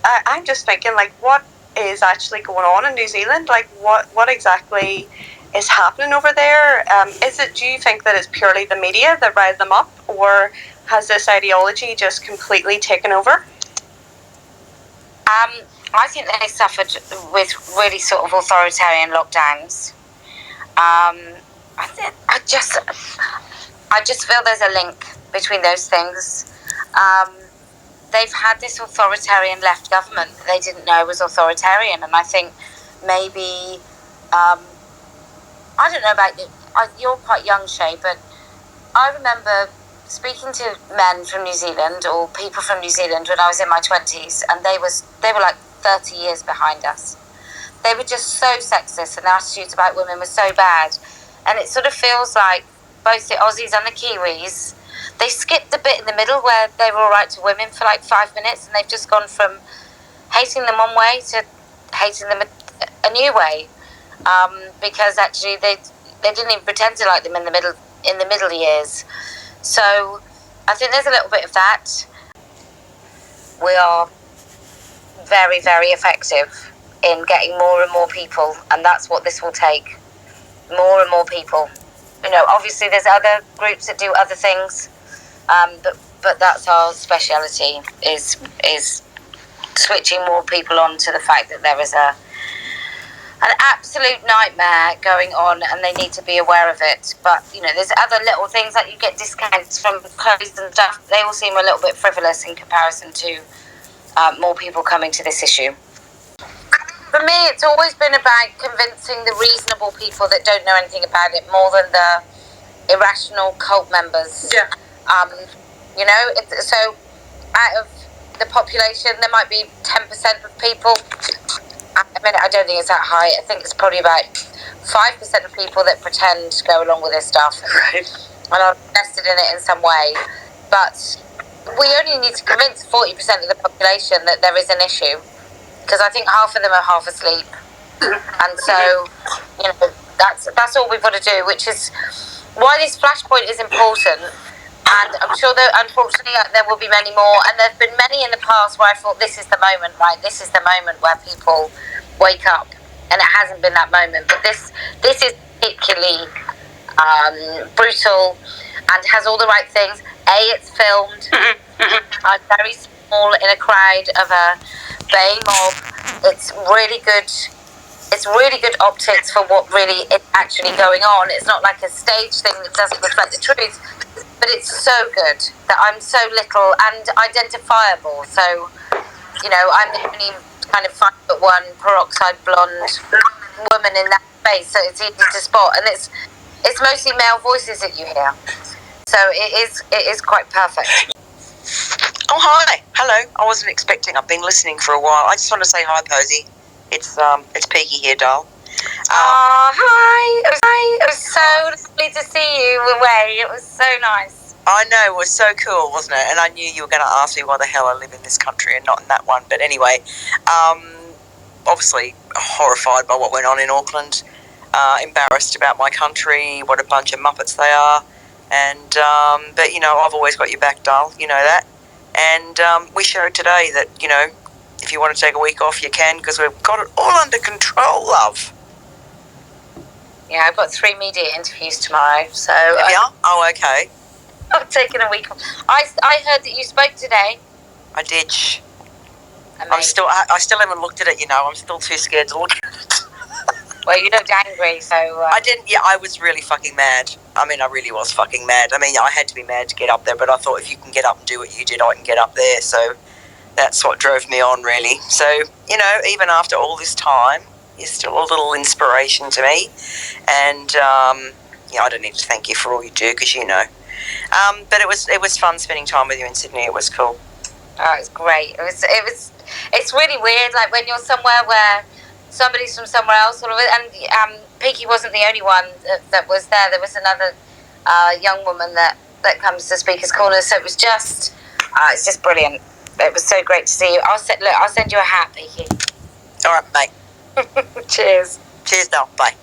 I'm just thinking, like, what is actually going on in New Zealand? Like, what exactly is happening over there? Do you think that it's purely the media that riled them up, or has this ideology just completely taken over? I think they suffered with really sort of authoritarian lockdowns. I just feel there's a link between those things. They've had this authoritarian left government that they didn't know was authoritarian, and I think maybe I don't know about you. You're quite young, Shay, but I remember speaking to men from New Zealand or people from New Zealand when I was in my 20s, and they were like 30 years behind us. They were just so sexist, and their attitudes about women were so bad. And it sort of feels like both the Aussies and the Kiwis, they skipped the bit in the middle where they were all right to women for like 5 minutes, and they've just gone from hating them one way to hating them a new way. Because actually they didn't even pretend to like them in the middle years. So I think there's a little bit of that. We are very, very effective in getting more and more people, and that's what this will take. More and more people. You know, obviously there's other groups that do other things, but that's our speciality, is switching more people on to the fact that there is an absolute nightmare going on, and they need to be aware of it. But, you know, there's other little things, like you get discounts from clothes and stuff. They all seem a little bit frivolous in comparison to more people coming to this issue. For me, it's always been about convincing the reasonable people that don't know anything about it more than the irrational cult members. Yeah. You know, so out of the population, there might be 10% of people. I mean, I don't think it's that high. I think it's probably about 5% of people that pretend to go along with this stuff. Right. And are invested in it in some way. But we only need to convince 40% of the population that there is an issue. Because I think half of them are half asleep. And so, you know, that's all we've got to do, which is why this flashpoint is important. And I'm sure that, unfortunately, there will be many more. And there have been many in the past where I thought, this is the moment, right? This is the moment where people wake up. And it hasn't been that moment. But this is particularly brutal and has all the right things. It's filmed. Very small in a crowd of a bay mob. It's really good. It's really good optics for what really is actually going on. It's not like a stage thing that doesn't reflect the truth. But it's so good that I'm so little and identifiable. So, you know, I'm the only kind of 5'1" peroxide blonde woman in that space, so it's easy to spot. And it's mostly male voices that you hear. So it is quite perfect. Oh, hi. Hello. I wasn't expecting. I've been listening for a while. I just want to say hi, Posie. It's Peggy here, doll. Hi. It was so lovely to see you away. It was so nice. I know. It was so cool, wasn't it? And I knew you were going to ask me why the hell I live in this country and not in that one. But anyway, obviously horrified by what went on in Auckland. Embarrassed about my country. What a bunch of muppets they are. And but you know, I've always got your back, doll. You know that. And we showed today that, you know, if you want to take a week off, you can, because we've got it all under control, love. Yeah, I've got 3 media interviews tomorrow, so... Yeah? Oh, okay. I'm taking a week off. I heard that you spoke today. I did. Amazing. I still haven't looked at it, you know. I'm still too scared to look at it. Well, you looked angry, so... I didn't... Yeah, I was really fucking mad. I mean, I really was fucking mad. I mean, I had to be mad to get up there, but I thought if you can get up and do what you did, I can get up there, so... That's what drove me on, really. So, you know, even after all this time, you're still a little inspiration to me. And, yeah, I don't need to thank you for all you do, because you know. But it was fun spending time with you in Sydney. It was cool. Oh, it was great. It's really weird, like when you're somewhere where somebody's from somewhere else, and Peaky wasn't the only one that was there. There was another young woman that comes to Speaker's Corner. So it's just brilliant. It was so great to see you. I'll send you a hat, Peaky. All right, mate. Cheers. Cheers, doll. Bye.